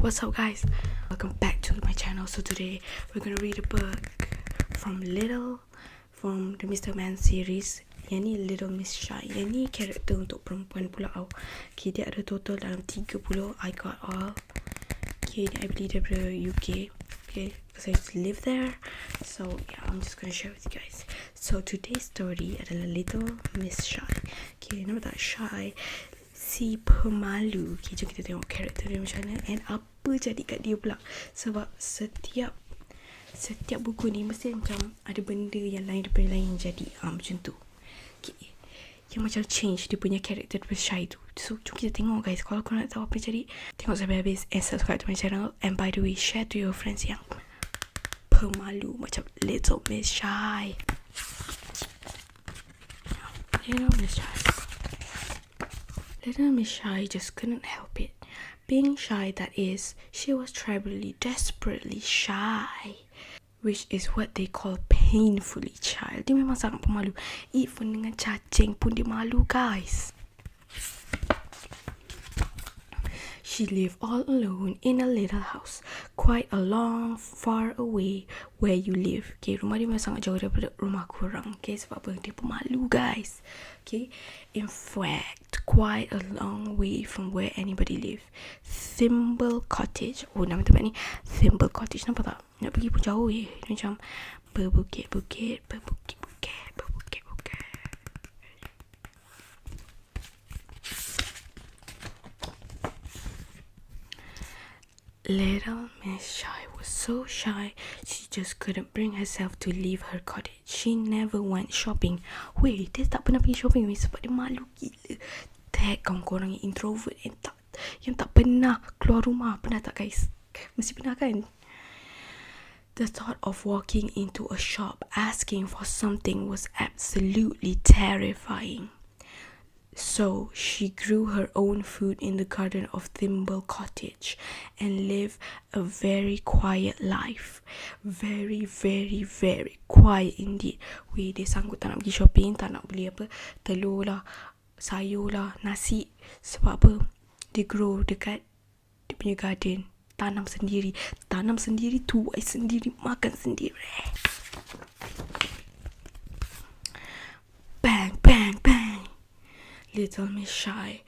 What's up guys, welcome back to my channel. So today we're gonna read a book from the Mr. Man series. Yang ni Little Miss Shy. Yang ni karakter untuk perempuan pula tau. Okay, dia ada total dalam 30. I got all. Okay, I beli daripada UK. Okay, because I used to live there. So yeah, I'm just gonna share with you guys. So today's story adalah Little Miss Shy. Okay, nama tak Shy, si pemalu. Okay, jom kita tengok karakter dia macam mana and apa jadi kat dia pula. Sebab setiap buku ni mesti macam ada benda yang lain daripada lain jadi macam tu. Okay, yang macam change dia punya karakter daripada Shy tu. So jom kita tengok guys. Kalau korang nak tahu apa jadi, tengok sampai habis and subscribe to my channel. And by the way, share to your friends yang pemalu macam Little Miss Shy. Little Miss Shy just couldn't help it. Being shy, that is, she was tribally, desperately shy. Which is what they call painfully shy. Dia memang sangat pemalu. Even dengan cacing pun dia malu guys. She lived all alone in a little house, quite a long, far away where you live. Okay, rumah dia memang sangat jauh daripada rumah korang. Okay, sebab apa? Dia pemalu guys. Okay, in fact, quite a long way from where anybody live. Thimble Cottage. Oh, nama tempat ni Thimble Cottage. Nampak tak? Nak pergi pun jauh Dia macam berbukit-bukit. Little Miss Shy was so shy, she just couldn't bring herself to leave her cottage. She never went shopping. Wait, dia tak pernah pergi shopping sebab dia malu gila. Tag korang yang introvert yang tak pernah keluar rumah. Pernah tak guys? Mesti pernah kan? The thought of walking into a shop asking for something was absolutely terrifying. So she grew her own food in the garden of Thimble Cottage and lived a very quiet life. Very, very, very quiet indeed. Weh, dia sanggup tak nak pergi shopping, tak nak beli apa, telur lah, sayur lah, nasi. Sebab apa? Dia grow dekat dia punya garden. Tanam sendiri, tuai sendiri, makan sendiri. Bang, bang, bang. Little Miss Shy,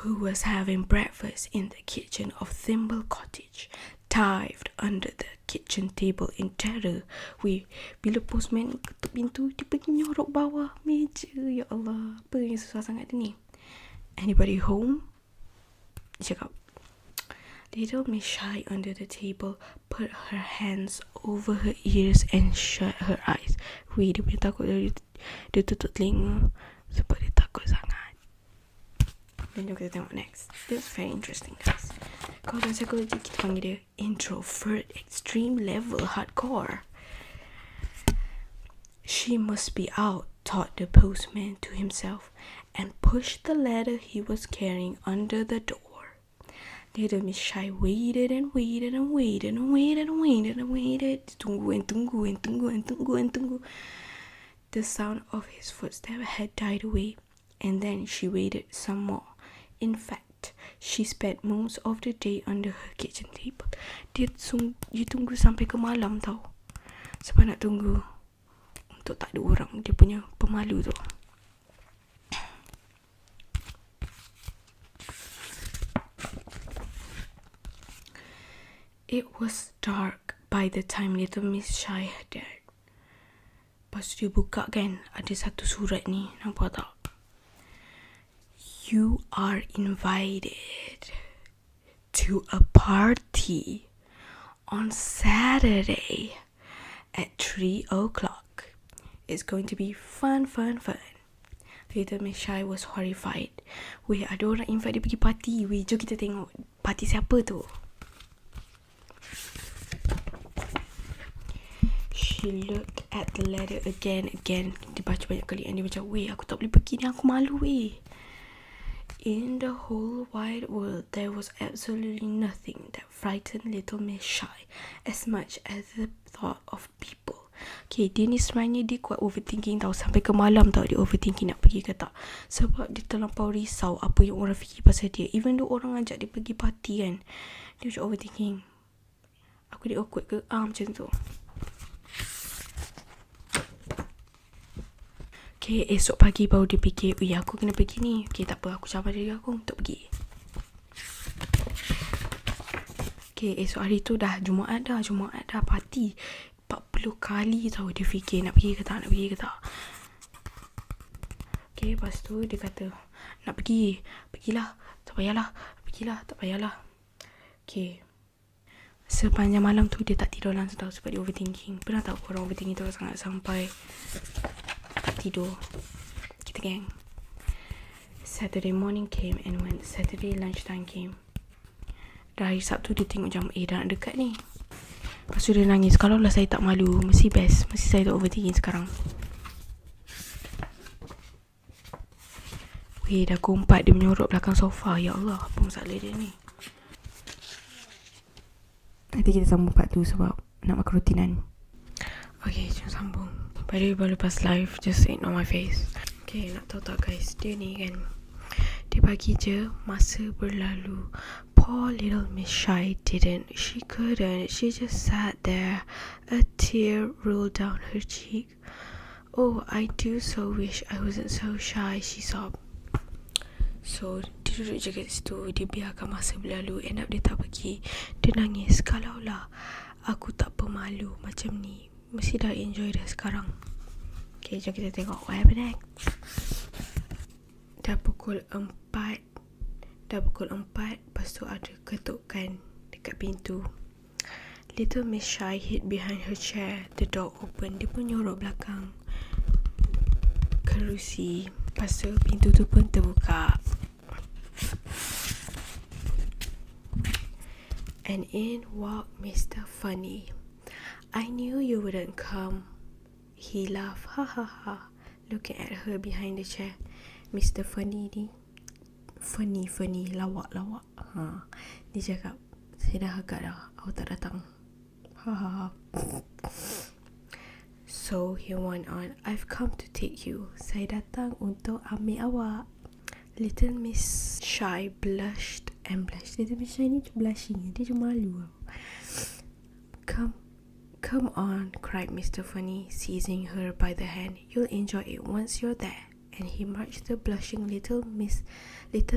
who was having breakfast in the kitchen of Thimble Cottage, dived under the kitchen table in terror. Weh, bila postman ketuk pintu, dia pergi nyorok bawah meja. Ya Allah, apa yang susah sangat ni? Anybody home? Dia cakap. Little Miss Shy under the table put her hands over her ears and shut her eyes. Weh, dia punya takut dia tutup telinga sebab dia takut sangat. Dan jom kita tengok next. This is very interesting guys. Kalau dalam psikologi kita panggil dia introvert extreme level hardcore. She must be out, thought the postman to himself, and pushed the letter he was carrying under the door. Little Miss Shy waited and waited and waited and waited and waited and waited. Tunggu. The sound of his footsteps had died away, and then she waited some more. In fact, she spent most of the day under her kitchen table. Dia tunggu sampai ke malam tau. Sebab nak tunggu untuk tak ada orang. Dia punya pemalu tu. It was dark by the time Little Miss Shy had died. Lepas dia buka kan, ada satu surat ni. Nampak tak? You are invited to a party on Saturday at 3 o'clock. It's going to be fun. Little Miss Shy was horrified. Weh, ada orang invite dia pergi party. Weh, jom kita tengok party siapa tu. She looked at the letter again. Dia baca banyak kali and dia macam, weh, aku tak boleh pergi ni, aku malu weh. In the whole wide world, there was absolutely nothing that frightened Little Miss Shy as much as the thought of people Okay, dia ni sebenarnya dia kuat overthinking tau. Sampai ke malam tau dia overthinking nak pergi ke tak. Sebab dia terlampau risau apa yang orang fikir pasal dia. Even though orang ajak dia pergi party kan, dia macam overthinking. Aku dia awkward ke? Macam tu. Okay, esok pagi baru dia fikir, aku kena pergi ni. Okay, tak apa, aku cabar diri aku untuk pergi. Okay, esok hari tu dah Jumaat dah party. 40 kali tau dia fikir nak pergi ke tak. Okay, lepas tu dia kata nak pergi. Pergilah, tak payahlah. Okay, sepanjang malam tu dia tak tidur langsung tau sebab dia overthinking. Pernah tahu orang overthinking tu sangat sampai tak tidur. Kita geng. Saturday morning came and went. Saturday lunchtime came. Dah hari Sabtu dia tengok jam, dah nak dekat ni. Lepas tu dia nangis. Kalau lah saya tak malu, mesti best. Mesti saya tak overthinking sekarang. Dah pukul 4 dia menyorok belakang sofa. Ya Allah, apa masalah dia ni? Nanti kita sambung part tu sebab nak makan rutinan. Okay, jom sambung. By the way, baru lepas live, just ignore my face. Okay, nak tahu tak guys, dia ni kan, dia bagi je masa berlalu. Poor little Miss Shy didn't. She couldn't. She just sat there. A tear rolled down her cheek. Oh, I do so wish I wasn't so shy, she sobbed. So, dia duduk je kat situ. Dia biarkan masa berlalu. End up dia tak pergi. Dia nangis. Kalaulah aku tak pemalu macam ni, mesti dah enjoy dah sekarang. Okay, jom kita tengok what happened next. Dah pukul 4. Lepas tu ada ketukan dekat pintu. Little Miss Shy hid behind her chair. The door open. Dia pun nyorok belakang kerusi. Lepas tu pintu tu pun terbuka. And in walked Mr. Funny. I knew you wouldn't come. He laughed. Ha ha ha. Looking at her behind the chair. Mr. Funny ni funny lawak. Dia cakap, saya dah agak dah, awak tak datang. Ha ha ha. So he went on, I've come to take you. Saya datang untuk ambil awak. Little Miss Shy blushed and blushed. Little Miss Shy ni blushing, dia cuma malu. Come on, cried Mr. Funny, seizing her by the hand. You'll enjoy it once you're there. And he marched the blushing little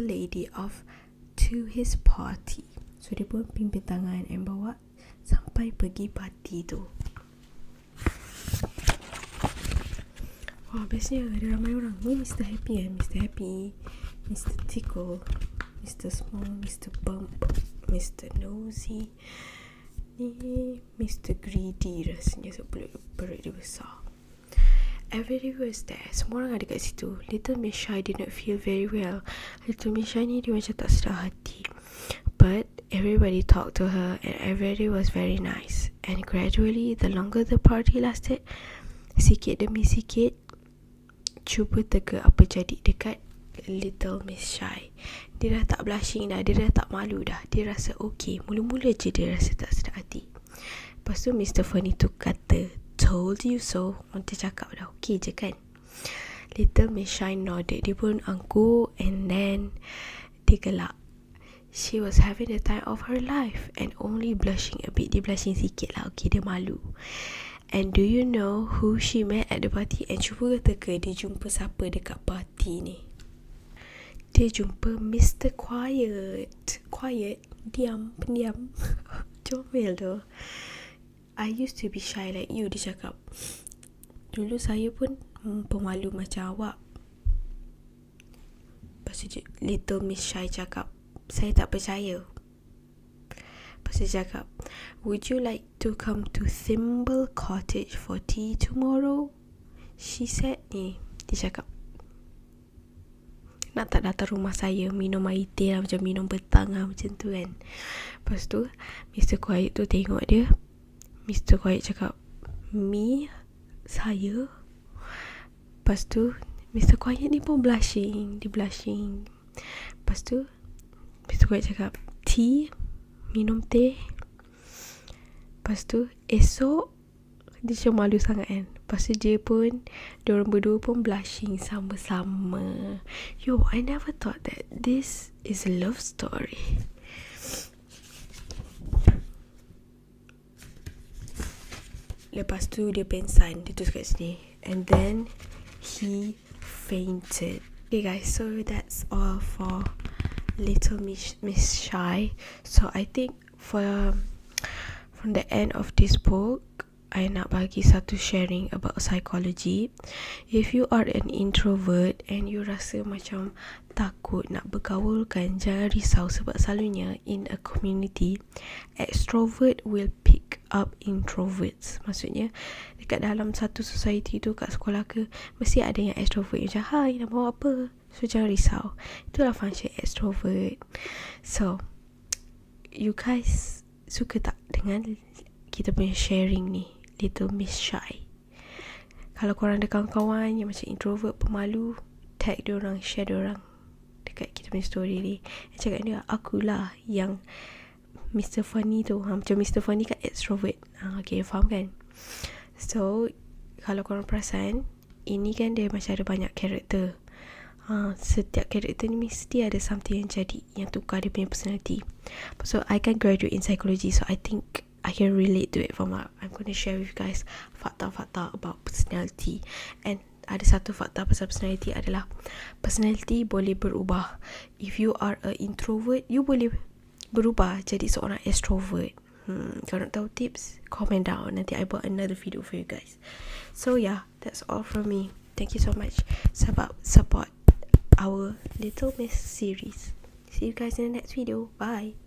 lady off to his party. So dia pun pimpin tangan and bawa sampai pergi party tu. Wah, bestnya ada ramai orang. Mr. Happy kan? Mr. Happy, Mr. Tickle, Mr. Small, Mr. Bump, Mr. Nosy, Mr. Greedy rasanya sebab perut dia besar. Everybody was there. Semua orang ada kat situ. Little Miss Shy did not feel very well. Little Miss Shy ni dia macam tak sedar hati. But everybody talked to her and everybody was very nice. And gradually, the longer the party lasted, sikit demi sikit, cuba teka apa jadi dekat Little Miss Shy. Dia dah tak blushing dah. Dia dah tak malu dah. Dia rasa okay. Mula-mula je dia rasa tak sedar hati. Lepas tu Mr. Funny tu kata, told you so. Dia cakap dah okay je kan. Little Miss Shy nodded. Dia pun angkuh and then dia gelak. She was having the time of her life and only blushing a bit. Dia blushing sikit lah. Okay, dia malu. And do you know who she met at the party? And cuba teka dia jumpa siapa dekat party ni. Dia jumpa Mr. Quiet. Diam, pendiam. Comel tu. I used to be shy like you, dia cakap. Dulu saya pun pemalu macam awak. Lepas tu Little Miss Shy cakap, saya tak percaya. Lepas tu dia cakap, would you like to come to Thimble Cottage for tea tomorrow? She said ni, dia cakap, nak tak datang rumah saya minum air teh lah, macam minum petang lah, macam tu kan. Lepas tu Mr. Quiet tu tengok dia. Mr. Quiet cakap, me? Saya? Lepas tu Mr. Quiet ni pun blushing. Dia blushing. Lepas tu Mr. Quiet cakap, tea? Minum teh? Lepas tu esok Dia macam malu sangat kan. Lepas tu diorang berdua pun blushing sama-sama. Yo, I never thought that this is a love story. Lepas tu dia pengsan. Dia tulis kat sini. And then he fainted. Okay guys, so that's all for Little Miss Shy. So I think from the end of this book, I nak bagi satu sharing about psychology. If you are an introvert and you rasa macam takut nak bergaul kan, jangan risau sebab selalunya in a community, extrovert will pick up introverts. Maksudnya dekat dalam satu society tu, kat sekolah ke, mesti ada yang extrovert macam, hai, nak bawa apa? So jangan risau. Itulah function extrovert. So you guys suka tak dengan kita punya sharing ni, Little Miss Shy? Kalau korang ada kawan-kawan yang macam introvert, pemalu, tag diorang, share diorang dekat kita punya story ni. Cakap dia, akulah yang Mr. Funny tu. Macam Mr. Funny kan extrovert. Okay, faham kan? So kalau korang perasan, ini kan dia macam ada banyak karakter. Setiap karakter ni mesti ada something yang jadi, yang tukar dia punya personality. So I can graduate in psychology, so I think I can relate to it. I'm going to share with you guys fakta-fakta about personality. And ada satu fakta pasal personality adalah personality boleh berubah. If you are an introvert, you boleh berubah jadi seorang extrovert. Kalau nak tahu tips, comment down. Nanti I buat another video for you guys. So yeah, that's all from me. Thank you so much sebab support our Little Miss series. See you guys in the next video. Bye.